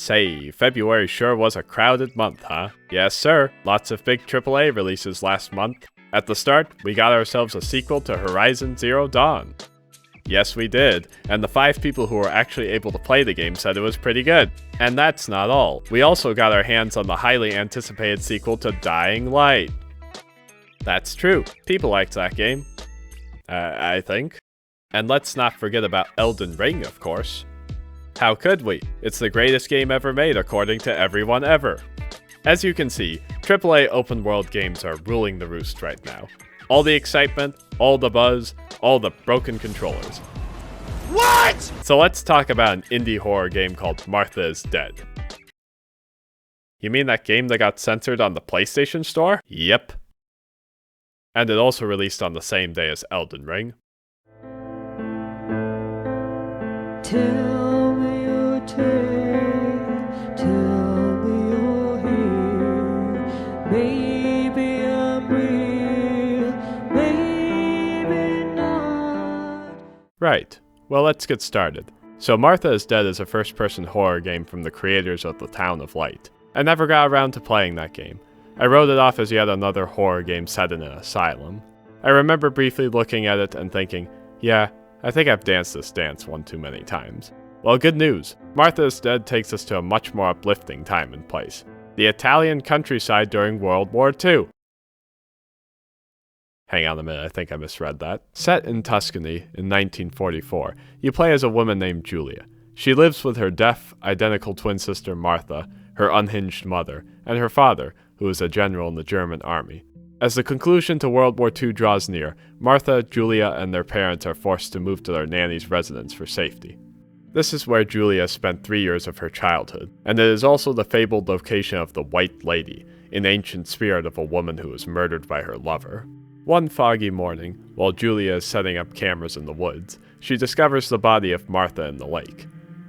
Say, February sure was a crowded month, huh? Yes, sir. Lots of big AAA releases last month. At the start, we got ourselves a sequel to Horizon Zero Dawn. Yes, we did, and the 5 people who were actually able to play the game said it was pretty good. And that's not all. We also got our hands on the highly anticipated sequel to Dying Light. That's true. People liked that game. I think. And let's not forget about Elden Ring, of course. How could we? It's the greatest game ever made according to everyone ever. As you can see, AAA open world games are ruling the roost right now. All the excitement, all the buzz, all the broken controllers. What?! So let's talk about an indie horror game called Martha is Dead. You mean that game that got censored on the PlayStation Store? Yep. And it also released on the same day as Elden Ring. Tell me your tale, tell me you're here. Maybe I'm real, maybe not. Right, well let's get started. So Martha is Dead is a first-person horror game from the creators of The Town of Light. I never got around to playing that game. I wrote it off as yet another horror game set in an asylum. I remember briefly looking at it and thinking, yeah, I think I've danced this dance one too many times. Well, good news. Martha is Dead takes us to a much more uplifting time and place. The Italian countryside during World War II. Hang on a minute, I think I misread that. Set in Tuscany in 1944, you play as a woman named Julia. She lives with her deaf, identical twin sister Martha, her unhinged mother, and her father, who is a general in the German army. As the conclusion to World War II draws near, Martha, Julia, and their parents are forced to move to their nanny's residence for safety. This is where Julia spent 3 years of her childhood, and it is also the fabled location of the White Lady, an ancient spirit of a woman who was murdered by her lover. One foggy morning, while Julia is setting up cameras in the woods, she discovers the body of Martha in the lake.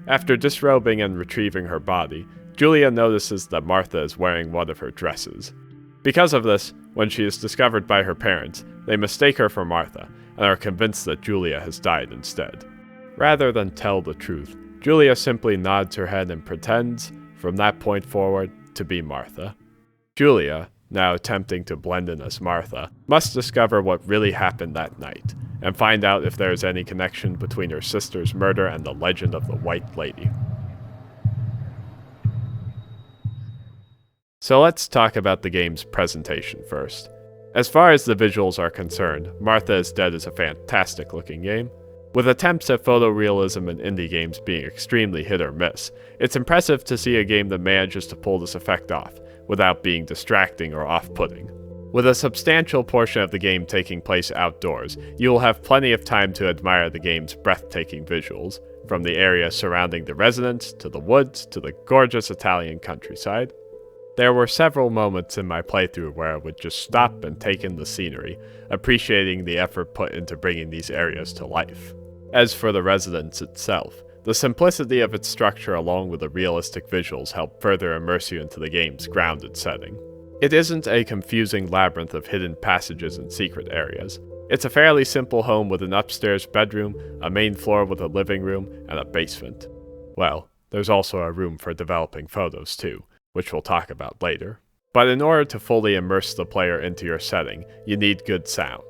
After disrobing and retrieving her body, Julia notices that Martha is wearing one of her dresses. Because of this, when she is discovered by her parents, they mistake her for Martha, and are convinced that Julia has died instead. Rather than tell the truth, Julia simply nods her head and pretends, from that point forward, to be Martha. Julia, now attempting to blend in as Martha, must discover what really happened that night, and find out if there is any connection between her sister's murder and the legend of the White Lady. So let's talk about the game's presentation first. As far as the visuals are concerned, Martha is Dead is a fantastic looking game. With attempts at photorealism in indie games being extremely hit or miss, it's impressive to see a game that manages to pull this effect off, without being distracting or off-putting. With a substantial portion of the game taking place outdoors, you will have plenty of time to admire the game's breathtaking visuals, from the area surrounding the residence, to the woods, to the gorgeous Italian countryside. There were several moments in my playthrough where I would just stop and take in the scenery, appreciating the effort put into bringing these areas to life. As for the residence itself, the simplicity of its structure along with the realistic visuals help further immerse you into the game's grounded setting. It isn't a confusing labyrinth of hidden passages and secret areas. It's a fairly simple home with an upstairs bedroom, a main floor with a living room, and a basement. Well, there's also a room for developing photos too, which we'll talk about later. But in order to fully immerse the player into your setting, you need good sound.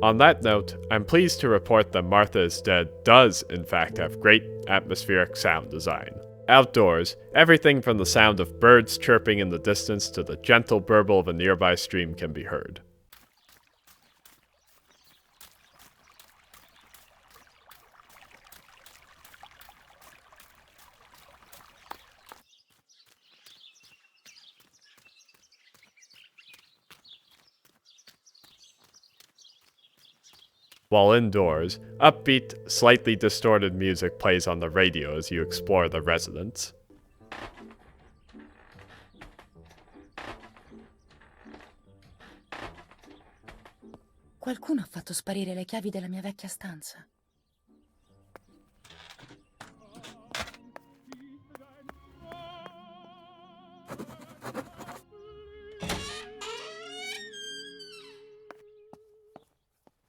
On that note, I'm pleased to report that Martha is Dead does, in fact, have great atmospheric sound design. Outdoors, everything from the sound of birds chirping in the distance to the gentle burble of a nearby stream can be heard. While indoors, upbeat, slightly distorted music plays on the radio as you explore the residence. Qualcuno ha fatto sparire le chiavi della mia vecchia stanza.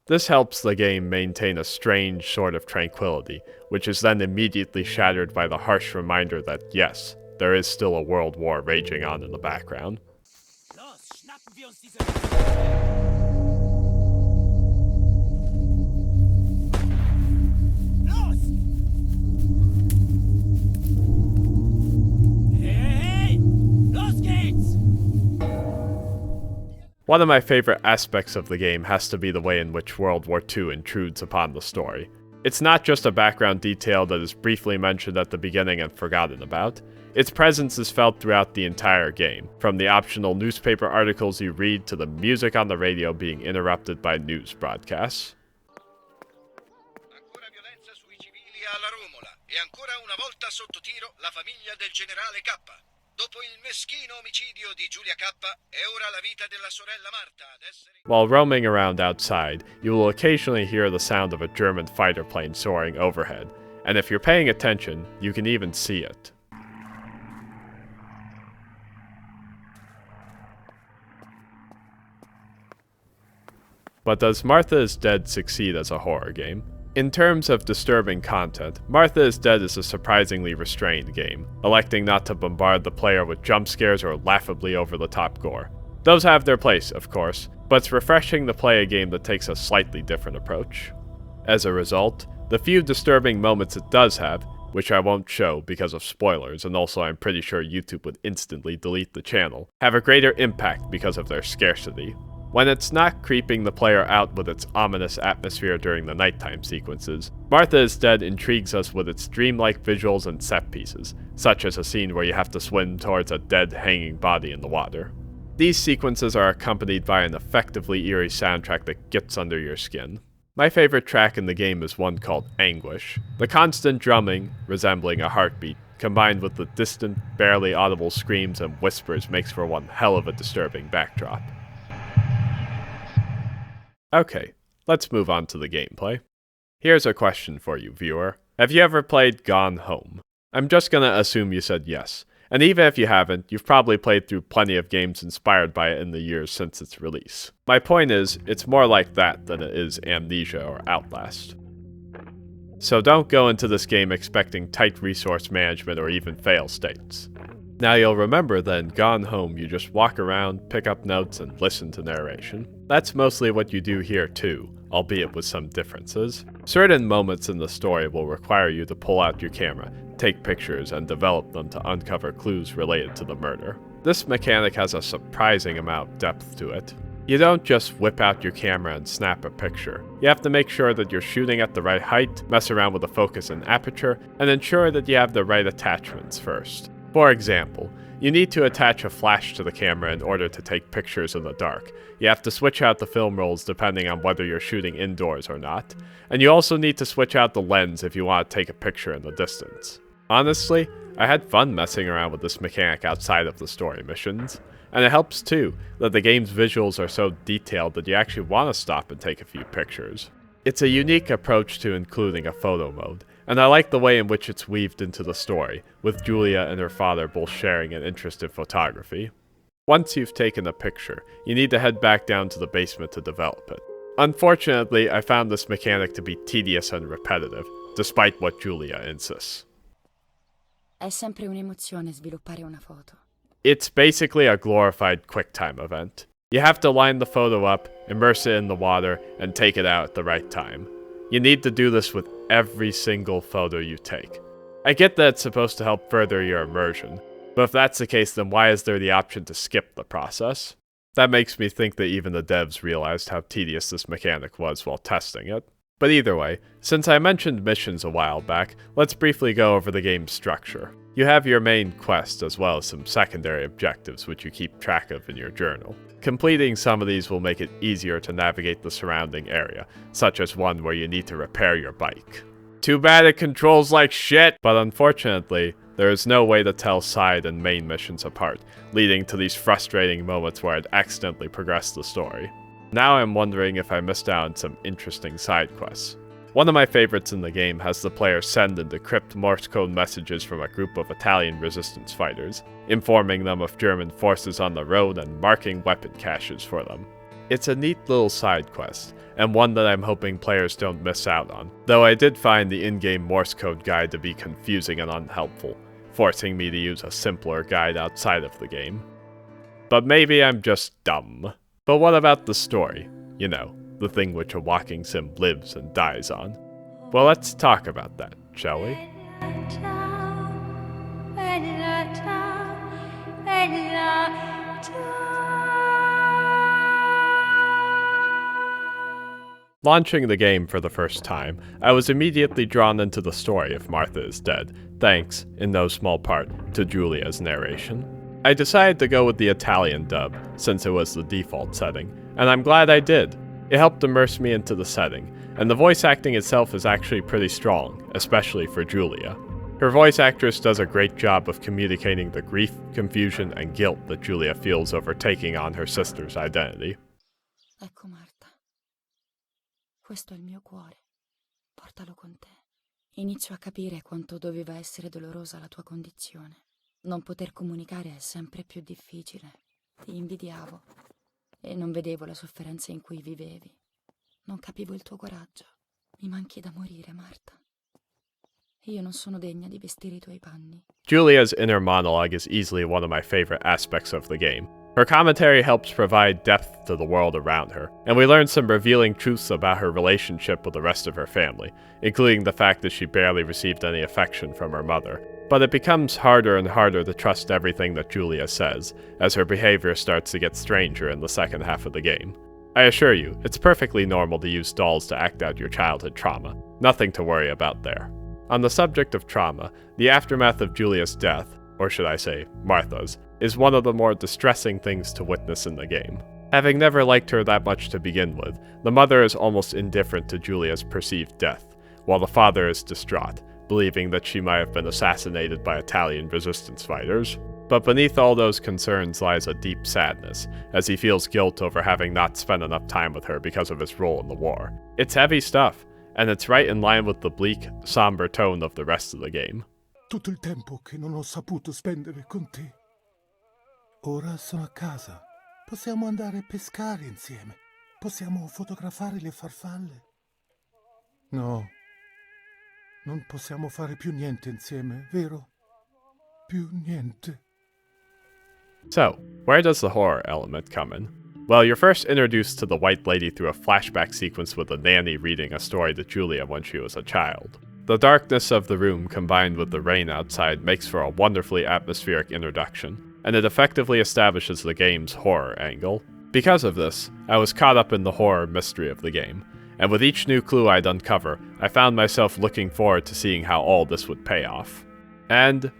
This helps the game maintain a strange sort of tranquility, which is then immediately shattered by the harsh reminder that yes, there is still a world war raging on in the background. One of my favorite aspects of the game has to be the way in which World War II intrudes upon the story. It's not just a background detail that is briefly mentioned at the beginning and forgotten about. Its presence is felt throughout the entire game, from the optional newspaper articles you read to the music on the radio being interrupted by news broadcasts. Ancora violenza sui civili alla Romola e ancora una volta sotto tiro la famiglia del generale K. Dopo il meschino omicidio di Giulia K, è ora la vita della sorella Marta ad essere... While roaming around outside, you will occasionally hear the sound of a German fighter plane soaring overhead, and if you're paying attention, you can even see it. But does Martha is Dead succeed as a horror game? In terms of disturbing content, Martha is Dead is a surprisingly restrained game, electing not to bombard the player with jump scares or laughably over-the-top gore. Those have their place, of course, but it's refreshing to play a game that takes a slightly different approach. As a result, the few disturbing moments it does have, which I won't show because of spoilers, and also I'm pretty sure YouTube would instantly delete the channel, have a greater impact because of their scarcity. When it's not creeping the player out with its ominous atmosphere during the nighttime sequences, Martha is Dead intrigues us with its dreamlike visuals and set pieces, such as a scene where you have to swim towards a dead hanging body in the water. These sequences are accompanied by an effectively eerie soundtrack that gets under your skin. My favorite track in the game is one called Anguish. The constant drumming, resembling a heartbeat, combined with the distant, barely audible screams and whispers makes for one hell of a disturbing backdrop. Okay, let's move on to the gameplay. Here's a question for you, viewer. Have you ever played Gone Home? I'm just gonna assume you said yes. And even if you haven't, you've probably played through plenty of games inspired by it in the years since its release. My point is, it's more like that than it is Amnesia or Outlast. So don't go into this game expecting tight resource management or even fail states. Now you'll remember that in Gone Home you just walk around, pick up notes, and listen to narration. That's mostly what you do here too, albeit with some differences. Certain moments in the story will require you to pull out your camera, take pictures, and develop them to uncover clues related to the murder. This mechanic has a surprising amount of depth to it. You don't just whip out your camera and snap a picture. You have to make sure that you're shooting at the right height, mess around with the focus and aperture, and ensure that you have the right attachments first. For example, you need to attach a flash to the camera in order to take pictures in the dark. You have to switch out the film rolls depending on whether you're shooting indoors or not. And you also need to switch out the lens if you want to take a picture in the distance. Honestly, I had fun messing around with this mechanic outside of the story missions. And it helps too, that the game's visuals are so detailed that you actually want to stop and take a few pictures. It's a unique approach to including a photo mode, and I like the way in which it's weaved into the story, with Julia and her father both sharing an interest in photography. Once you've taken a picture, you need to head back down to the basement to develop it. Unfortunately, I found this mechanic to be tedious and repetitive, despite what Julia insists. È sempre un'emozione sviluppare una foto. It's basically a glorified QuickTime event. You have to line the photo up, immerse it in the water, and take it out at the right time. You need to do this with every single photo you take. I get that it's supposed to help further your immersion, but if that's the case, then why is there the option to skip the process? That makes me think that even the devs realized how tedious this mechanic was while testing it. But either way, since I mentioned missions a while back, let's briefly go over the game's structure. You have your main quest as well as some secondary objectives which you keep track of in your journal. Completing some of these will make it easier to navigate the surrounding area, such as one where you need to repair your bike. Too bad it controls like shit! But unfortunately, there is no way to tell side and main missions apart, leading to these frustrating moments where I'd accidentally progressed the story. Now I'm wondering if I missed out on some interesting side quests. One of my favorites in the game has the player send and decrypt Morse code messages from a group of Italian resistance fighters, informing them of German forces on the road and marking weapon caches for them. It's a neat little side quest, and one that I'm hoping players don't miss out on, though I did find the in-game Morse code guide to be confusing and unhelpful. forcing me to use a simpler guide outside of the game. But maybe I'm just dumb. But what about the story? You know, the thing which a walking sim lives and dies on. Well, let's talk about that, shall we? Launching the game for the first time, I was immediately drawn into the story of Martha is Dead, thanks, in no small part, to Giulia's narration. I decided to go with the Italian dub, since it was the default setting, and I'm glad I did. It helped immerse me into the setting, and the voice acting itself is actually pretty strong, especially for Giulia. Her voice actress does a great job of communicating the grief, confusion, and guilt that Giulia feels over taking on her sister's identity. Ecco Marta. Questo è il mio cuore. Portalo con te. Inizio a capire quanto doveva essere dolorosa la tua condizione. Non poter comunicare è sempre più difficile. Ti invidiavo e non vedevo la sofferenza in cui vivevi. Non capivo il tuo coraggio. Mi manchi da morire, Marta. Io non sono degna di vestire i tuoi panni. Giulia's inner monologue is easily one of my favorite aspects of the game. Her commentary helps provide depth to the world around her, and we learn some revealing truths about her relationship with the rest of her family, including the fact that she barely received any affection from her mother. But it becomes harder and harder to trust everything that Giulia says, as her behavior starts to get stranger in the second half of the game. I assure you, it's perfectly normal to use dolls to act out your childhood trauma. Nothing to worry about there. On the subject of trauma, the aftermath of Giulia's death, or should I say, Martha's, is one of the more distressing things to witness in the game. Having never liked her that much to begin with, the mother is almost indifferent to Giulia's perceived death, while the father is distraught, believing that she might have been assassinated by Italian resistance fighters. But beneath all those concerns lies a deep sadness, as he feels guilt over having not spent enough time with her because of his role in the war. It's heavy stuff, and it's right in line with the bleak, somber tone of the rest of the game. Tutto il tempo che non ho saputo spendere con te. Ora sono a casa. Possiamo andare a pescare insieme. Possiamo fotografare le farfalle. No, non possiamo fare più niente insieme, vero? Più niente. So, where does the horror element come in? Well, you're first introduced to the White Lady through a flashback sequence with a nanny reading a story to Giulia when she was a child. The darkness of the room combined with the rain outside makes for a wonderfully atmospheric introduction, and it effectively establishes the game's horror angle. Because of this, I was caught up in the horror mystery of the game, and with each new clue I'd uncover, I found myself looking forward to seeing how all this would pay off. And,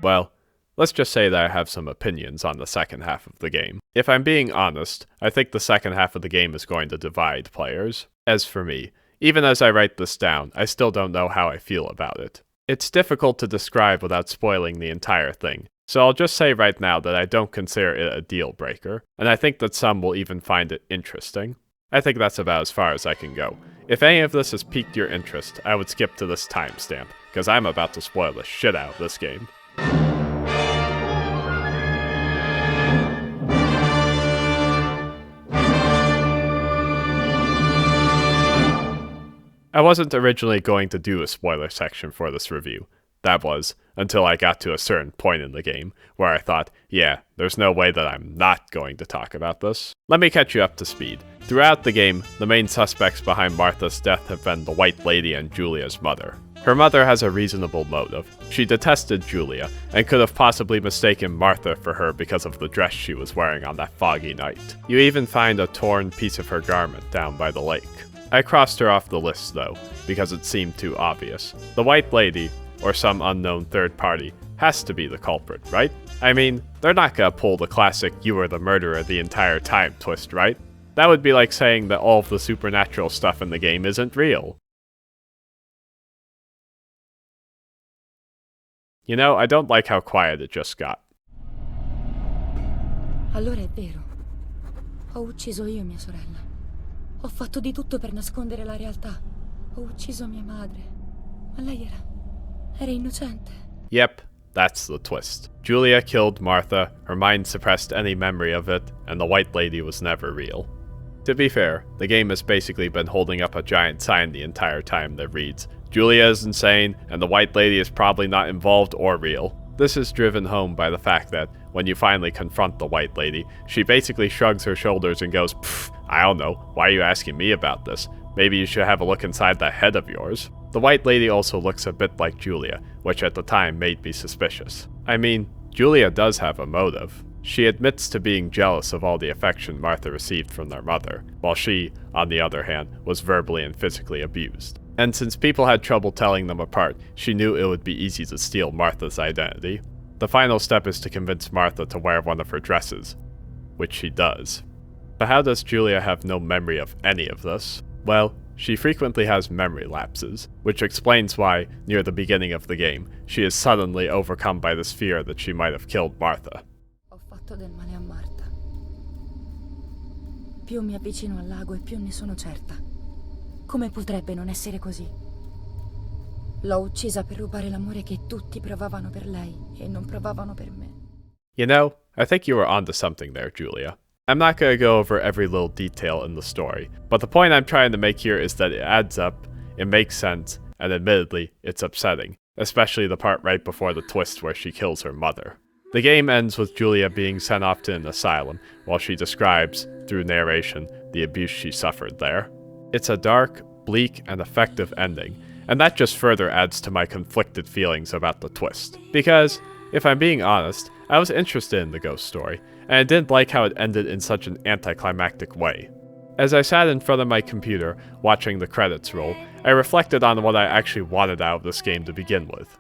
well, let's just say that I have some opinions on the second half of the game. If I'm being honest, I think the second half of the game is going to divide players. As for me, even as I write this down, I still don't know how I feel about it. It's difficult to describe without spoiling the entire thing, so I'll just say right now that I don't consider it a deal breaker, and I think that some will even find it interesting. I think that's about as far as I can go. If any of this has piqued your interest, I would skip to this timestamp, because I'm about to spoil the shit out of this game. I wasn't originally going to do a spoiler section for this review. That was, until I got to a certain point in the game, where I thought, yeah, there's no way that I'm not going to talk about this. Let me catch you up to speed. Throughout the game, the main suspects behind Martha's death have been the White Lady and Giulia's mother. Her mother has a reasonable motive. She detested Giulia, and could have possibly mistaken Martha for her because of the dress she was wearing on that foggy night. You even find a torn piece of her garment down by the lake. I crossed her off the list though, because it seemed too obvious. The White Lady, or some unknown third party, has to be the culprit, right? I mean, they're not gonna pull the classic "you were the murderer the entire time" twist, right? That would be like saying that all of the supernatural stuff in the game isn't real. You know, I don't like how quiet it just got. Allora è vero. Ho ucciso io mia sorella. Ho fatto di tutto per nascondere la realtà. Ho ucciso mia madre. Ma lei era innocente. Yep, that's the twist. Giulia killed Martha, her mind suppressed any memory of it, and the White Lady was never real. To be fair, the game has basically been holding up a giant sign the entire time that reads, "Giulia is insane, and the White Lady is probably not involved or real." This is driven home by the fact that, when you finally confront the White Lady, she basically shrugs her shoulders and goes, "Pfft, I don't know, why are you asking me about this? Maybe you should have a look inside that head of yours." The White Lady also looks a bit like Julia, which at the time made me suspicious. I mean, Julia does have a motive. She admits to being jealous of all the affection Martha received from their mother, while she, on the other hand, was verbally and physically abused. And since people had trouble telling them apart, she knew it would be easy to steal Martha's identity. The final step is to convince Martha to wear one of her dresses, which she does. But how does Julia have no memory of any of this? Well, she frequently has memory lapses, which explains why, near the beginning of the game, she is suddenly overcome by this fear that she might have killed Martha. Ho fatto del male a Marta. Più mi avvicino al lago e più ne sono certa. Come potrebbe non essere così? L'ho uccisa per rubare l'amore che tutti provavano per lei e non provavano per me. You know, I think you were onto something there, Julia. I'm not going to go over every little detail in the story, but the point I'm trying to make here is that it adds up, it makes sense, and admittedly, it's upsetting, especially the part right before the twist where she kills her mother. The game ends with Julia being sent off to an asylum, while she describes, through narration, the abuse she suffered there. It's a dark, bleak, and effective ending, and that just further adds to my conflicted feelings about the twist. Because, if I'm being honest, I was interested in the ghost story, and I didn't like how it ended in such an anticlimactic way. As I sat in front of my computer, watching the credits roll, I reflected on what I actually wanted out of this game to begin with.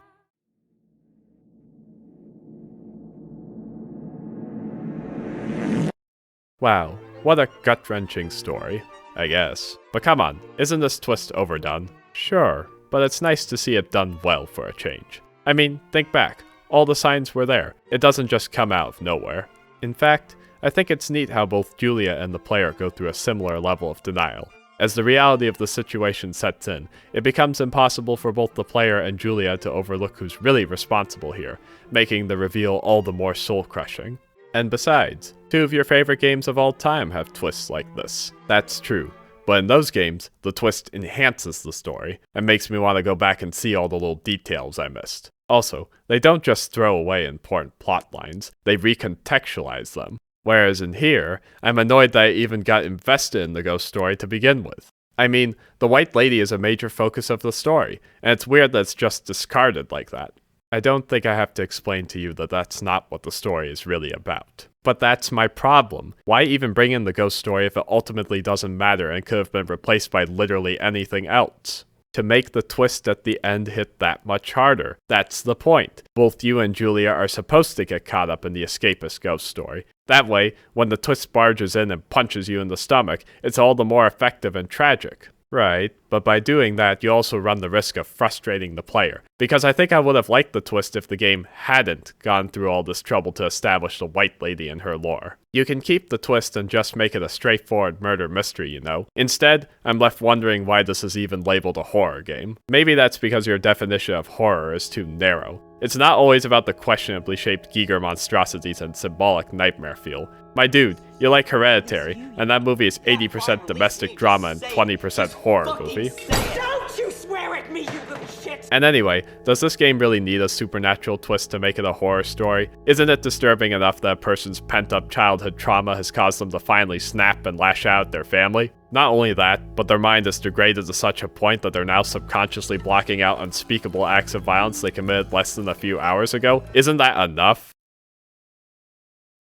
Wow, what a gut-wrenching story, I guess. But come on, isn't this twist overdone? Sure, but it's nice to see it done well for a change. I mean, think back. All the signs were there. It doesn't just come out of nowhere. In fact, I think it's neat how both Julia and the player go through a similar level of denial. As the reality of the situation sets in, it becomes impossible for both the player and Julia to overlook who's really responsible here, making the reveal all the more soul-crushing. And besides, 2 of your favorite games of all time have twists like this. That's true. But in those games, the twist enhances the story, and makes me want to go back and see all the little details I missed. Also, they don't just throw away important plot lines, they recontextualize them. Whereas in here, I'm annoyed that I even got invested in the ghost story to begin with. I mean, the White Lady is a major focus of the story, and it's weird that it's just discarded like that. I don't think I have to explain to you that that's not what the story is really about. But that's my problem. Why even bring in the ghost story if it ultimately doesn't matter and could have been replaced by literally anything else? To make the twist at the end hit that much harder. That's the point. Both you and Julia are supposed to get caught up in the escapist ghost story. That way, when the twist barges in and punches you in the stomach, it's all the more effective and tragic. Right, but by doing that, you also run the risk of frustrating the player, because I think I would have liked the twist if the game hadn't gone through all this trouble to establish the White Lady and her lore. You can keep the twist and just make it a straightforward murder mystery, you know? Instead, I'm left wondering why this is even labeled a horror game. Maybe that's because your definition of horror is too narrow. It's not always about the questionably shaped Giger monstrosities and symbolic nightmare feel. My dude, you like Hereditary, and that movie is 80% domestic drama and 20% horror movie. Don't you swear at me, you little shit! And anyway, does this game really need a supernatural twist to make it a horror story? Isn't it disturbing enough that a person's pent-up childhood trauma has caused them to finally snap and lash out at their family? Not only that, but their mind is degraded to such a point that they're now subconsciously blocking out unspeakable acts of violence they committed less than a few hours ago? Isn't that enough?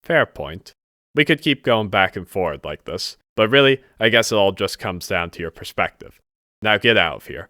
Fair point. We could keep going back and forth like this, but really, I guess it all just comes down to your perspective. Now get out of here.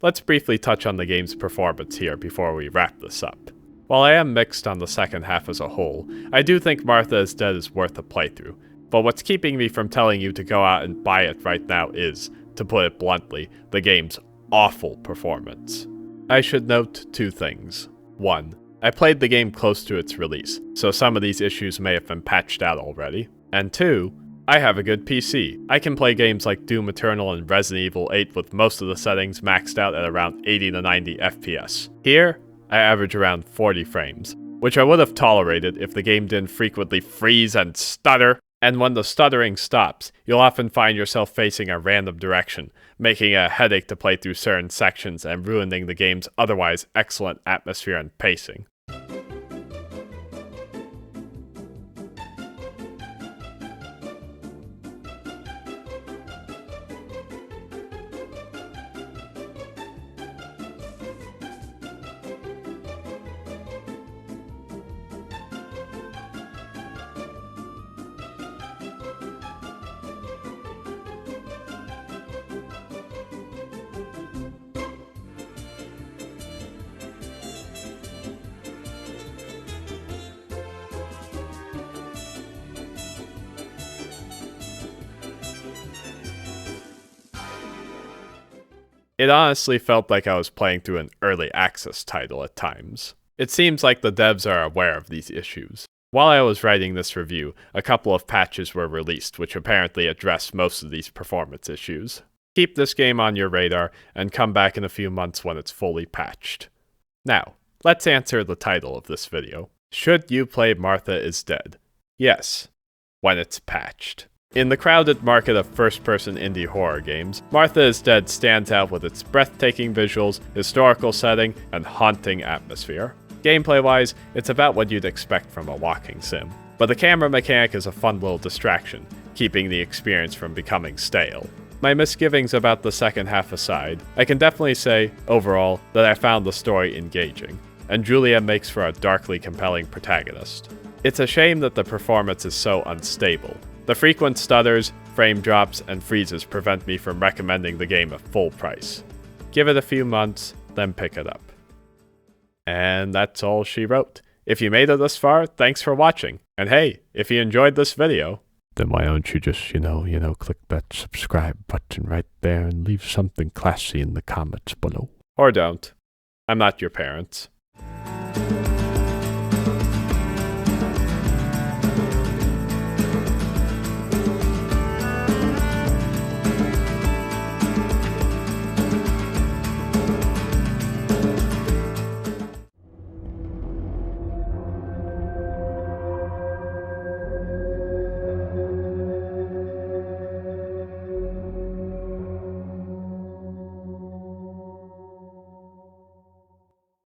Let's briefly touch on the game's performance here before we wrap this up. While I am mixed on the second half as a whole, I do think Martha is Dead is worth a playthrough. But what's keeping me from telling you to go out and buy it right now is, to put it bluntly, the game's awful performance. I should note 2 things. 1. I played the game close to its release, so some of these issues may have been patched out already. And 2, I have a good PC. I can play games like Doom Eternal and Resident Evil 8 with most of the settings maxed out at around 80 to 90 FPS. Here, I average around 40 frames, which I would have tolerated if the game didn't frequently freeze and stutter. And when the stuttering stops, you'll often find yourself facing a random direction, making it a headache to play through certain sections and ruining the game's otherwise excellent atmosphere and pacing. It honestly felt like I was playing through an early access title at times. It seems like the devs are aware of these issues. While I was writing this review, a couple of patches were released which apparently address most of these performance issues. Keep this game on your radar and come back in a few months when it's fully patched. Now, let's answer the title of this video. Should you play Martha is Dead? Yes, when it's patched. In the crowded market of first-person indie horror games, Martha is Dead stands out with its breathtaking visuals, historical setting, and haunting atmosphere. Gameplay-wise, it's about what you'd expect from a walking sim, but the camera mechanic is a fun little distraction, keeping the experience from becoming stale. My misgivings about the second half aside, I can definitely say, overall, that I found the story engaging, and Julia makes for a darkly compelling protagonist. It's a shame that the performance is so unstable. The frequent stutters, frame drops, and freezes prevent me from recommending the game at full price. Give it a few months, then pick it up. And that's all she wrote. If you made it this far, thanks for watching. And hey, if you enjoyed this video, then why don't you just, click that subscribe button right there and leave something classy in the comments below. Or don't. I'm not your parents.